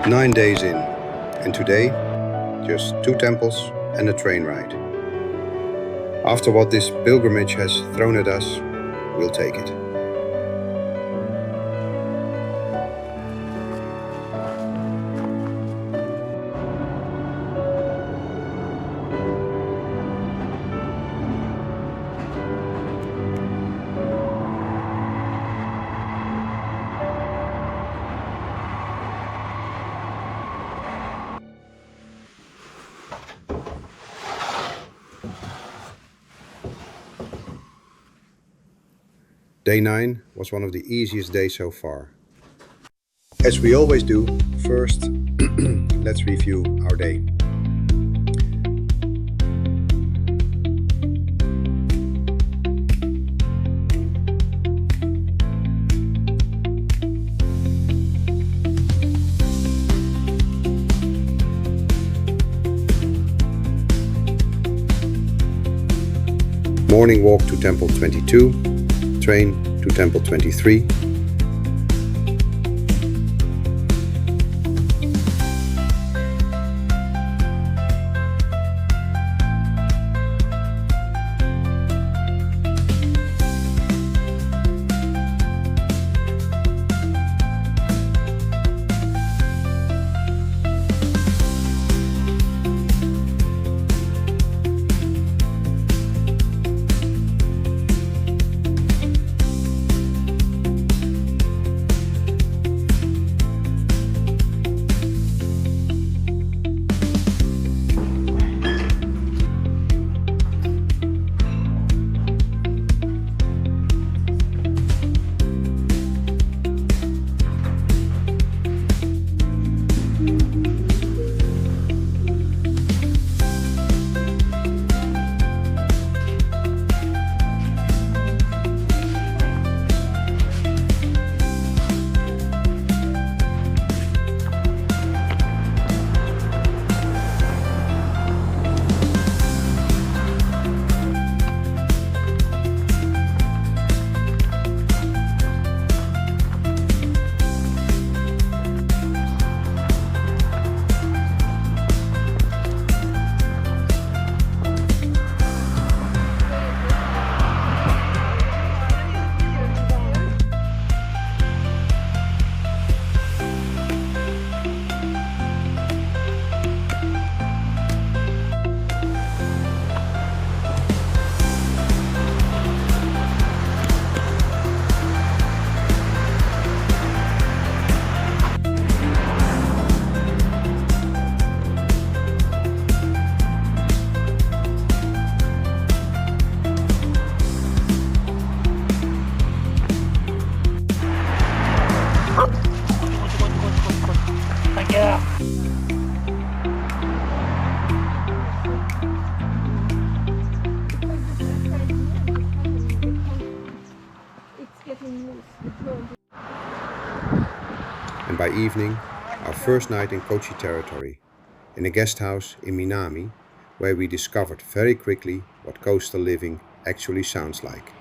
9 days in, and today, just 2 temples and a train ride. After what this pilgrimage has thrown at us, we'll take it. Day 9 was one of the easiest days so far. As we always do, first, let's review our day. Morning walk to Temple 22. Train to Temple 23. And by evening, our first night in Kochi territory, in a guest house in Minami, where we discovered very quickly what coastal living actually sounds like.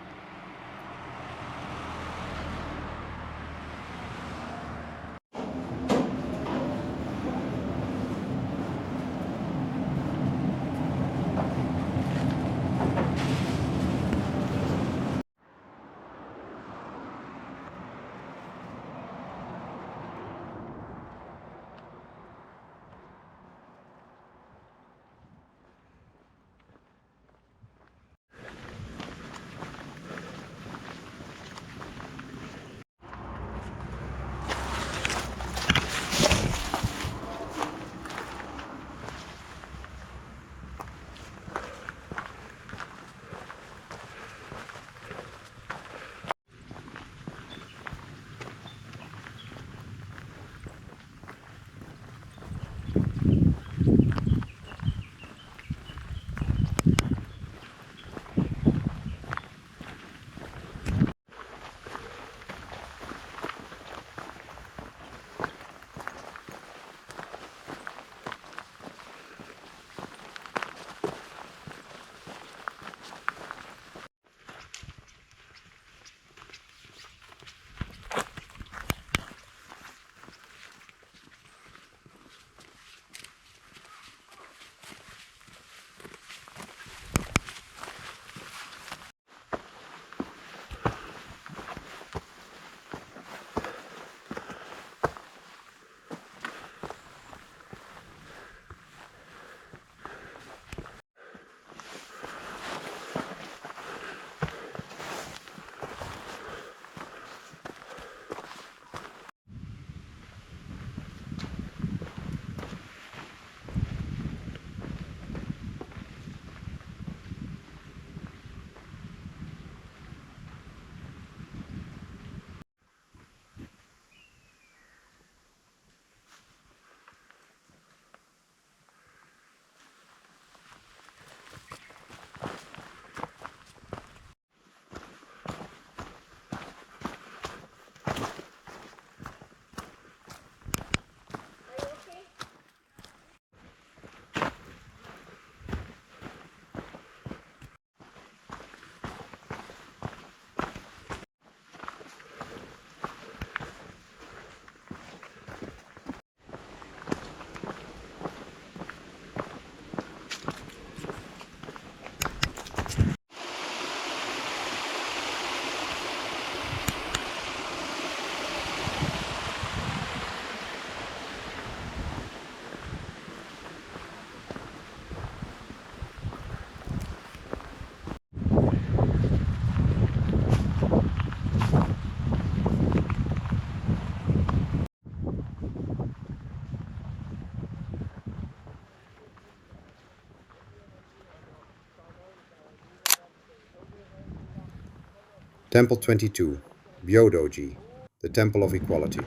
Temple 22, Byodoji, the Temple of Equality.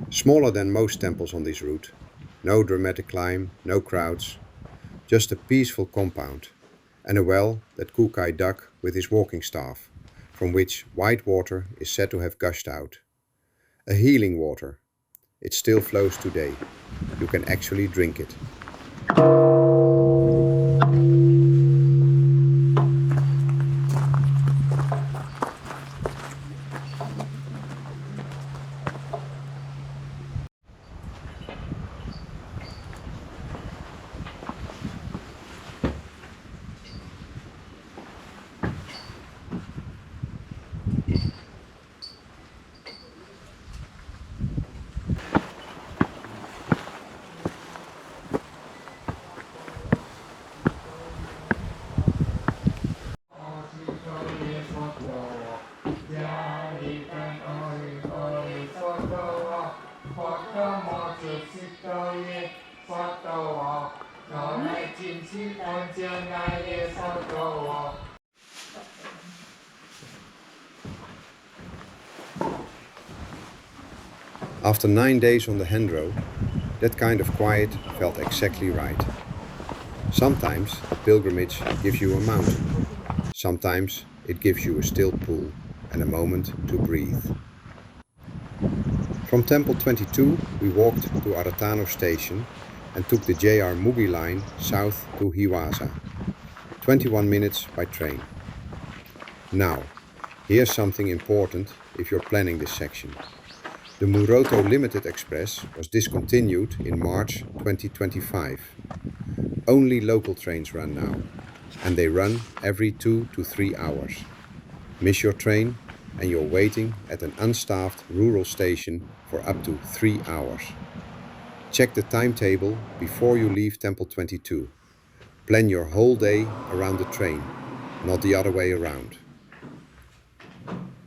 Smaller than most temples on this route, no dramatic climb, no crowds, just a peaceful compound and a well that Kukai dug with his walking staff, from which white water is said to have gushed out. A healing water. It still flows today. You can actually drink it. After 9 days on the Henro, that kind of quiet felt exactly right. Sometimes the pilgrimage gives you a mountain. Sometimes it gives you a still pool and a moment to breathe. From Temple 22 we walked to Aratano station and took the JR Mugi Line south to Hiwasa. 21 minutes by train. Now, here's something important if you're planning this section. The Muroto Limited Express was discontinued in March 2025. Only local trains run now, and they run every 2 to 3 hours. Miss your train and you're waiting at an unstaffed rural station for up to 3 hours. Check the timetable before you leave Temple 22. Plan your whole day around the train, not the other way around.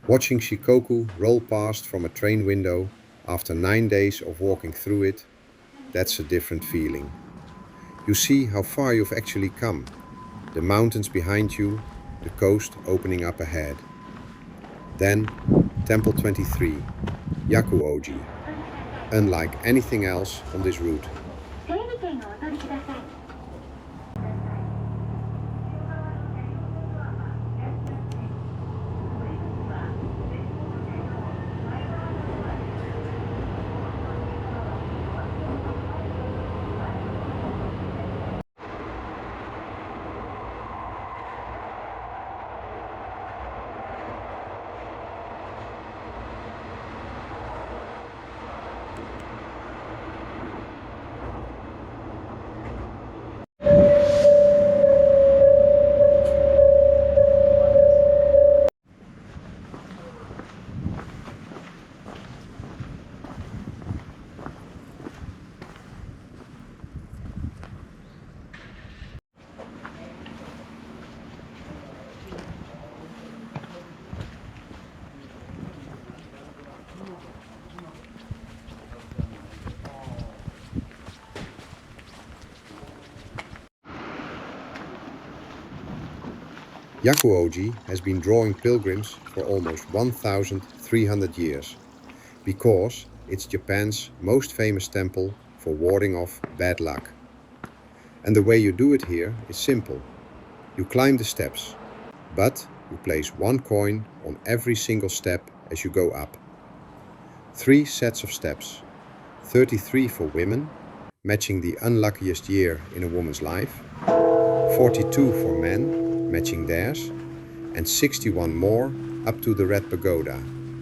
Watching Shikoku roll past from a train window after 9 days of walking through it, that's a different feeling. You see how far you've actually come, the mountains behind you, the coast opening up ahead. Then, Temple 23, Yakuō-ji, unlike anything else on this route. Yakuoji has been drawing pilgrims for almost 1,300 years, because it's Japan's most famous temple for warding off bad luck. And the way you do it here is simple. You climb the steps, but you place 1 coin on every single step as you go up. 3 sets of steps, 33 for women, matching the unluckiest year in a woman's life, 42 for men, matching theirs, and 61 more up to the Red Pagoda,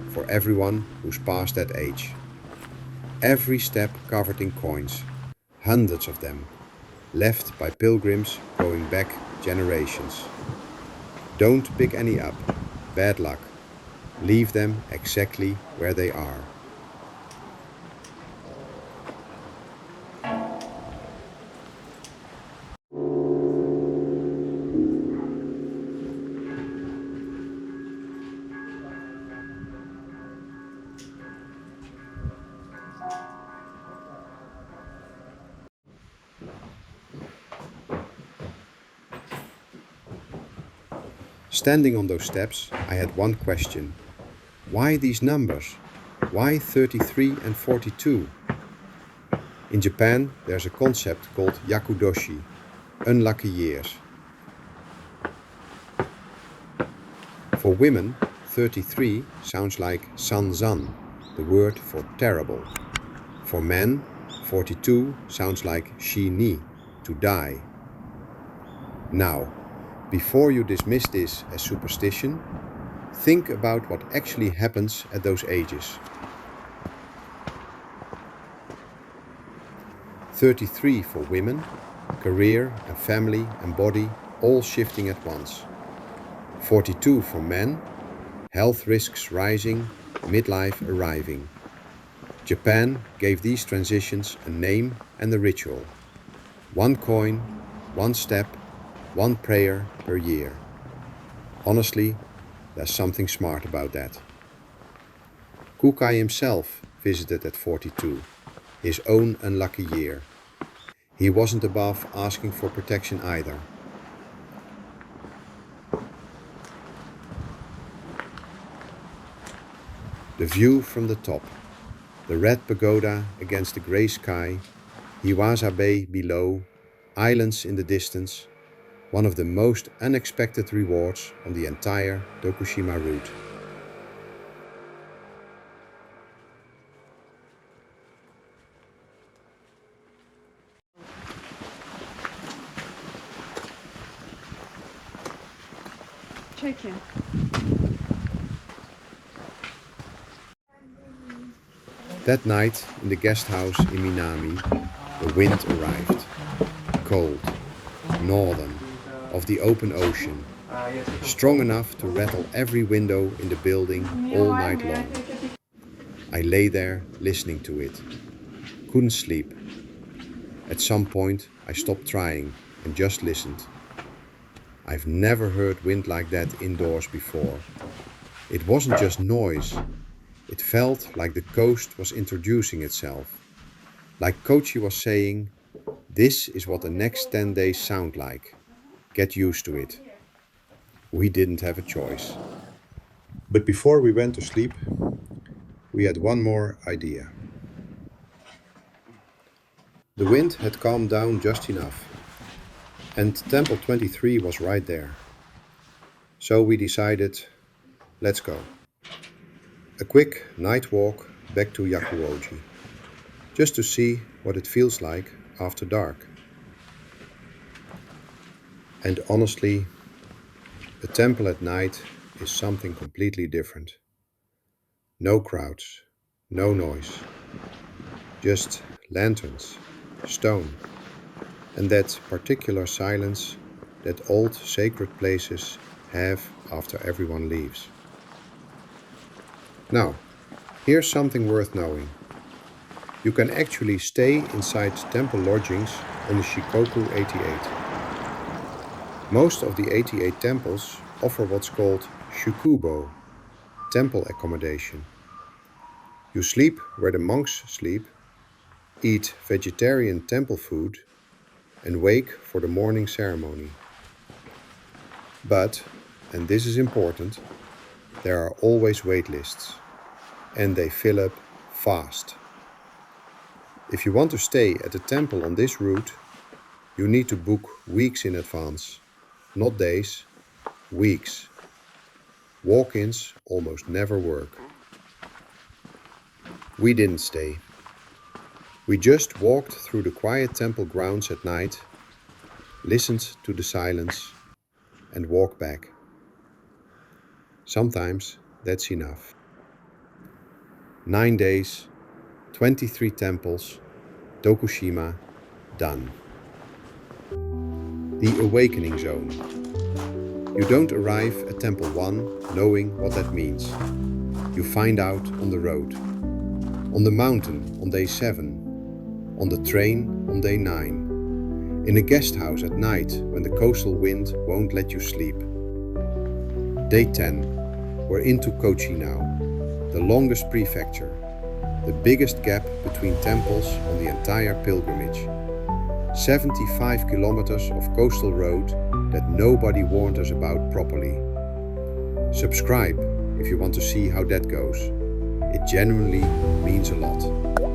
for everyone who's past that age. Every step covered in coins, hundreds of them, left by pilgrims going back generations. Don't pick any up, bad luck. Leave them exactly where they are. Standing on those steps, I had one question. Why these numbers? Why 33 and 42? In Japan, there's a concept called Yakudoshi, unlucky years. For women, 33 sounds like sanzan, the word for terrible. For men, 42 sounds like shi-ni, to die. Now, before you dismiss this as superstition, think about what actually happens at those ages. 33 for women, career and family and body all shifting at once. 42 for men, health risks rising, midlife arriving. Japan gave these transitions a name and a ritual. One coin, one step, one prayer per year. Honestly, there's something smart about that. Kukai himself visited at 42, his own unlucky year. He wasn't above asking for protection either. The view from the top, the red pagoda against the grey sky, Hiwasa Bay below, islands in the distance, one of the most unexpected rewards on the entire Tokushima route. Check in. That night in the guest house in Minami, the wind arrived. Cold, northern, of the open ocean, strong enough to rattle every window in the building all night long. I lay there listening to it. Couldn't sleep. At some point I stopped trying and just listened. I've never heard wind like that indoors before. It wasn't just noise. It felt like the coast was introducing itself. Like Kochi was saying, this is what the next 10 days sound like. Get used to it. We didn't have a choice. But before we went to sleep, we had one more idea. The wind had calmed down just enough, and Temple 23 was right there. So we decided, let's go. A quick night walk back to Yakuōji, just to see what it feels like after dark. And honestly, a temple at night is something completely different. No crowds, no noise, just lanterns, stone, and that particular silence that old sacred places have after everyone leaves. Now, here's something worth knowing. You can actually stay inside temple lodgings on the Shikoku 88. Most of the 88 temples offer what's called shukubo, temple accommodation. You sleep where the monks sleep, eat vegetarian temple food, and wake for the morning ceremony. But, and this is important, there are always wait lists, and they fill up fast. If you want to stay at a temple on this route, you need to book weeks in advance. Not days, weeks. Walk-ins almost never work. We didn't stay. We just walked through the quiet temple grounds at night, listened to the silence, and walked back. Sometimes that's enough. 9 days, 23 temples, Tokushima, done. The awakening zone. You don't arrive at Temple 1 knowing what that means. You find out on the road. On the mountain on day 7. On the train on day 9. In a guest house at night when the coastal wind won't let you sleep. Day 10. We're into Kochi now. The longest prefecture. The biggest gap between temples on the entire pilgrimage. 75 kilometers of coastal road that nobody warned us about properly. Subscribe if you want to see how that goes. It genuinely means a lot.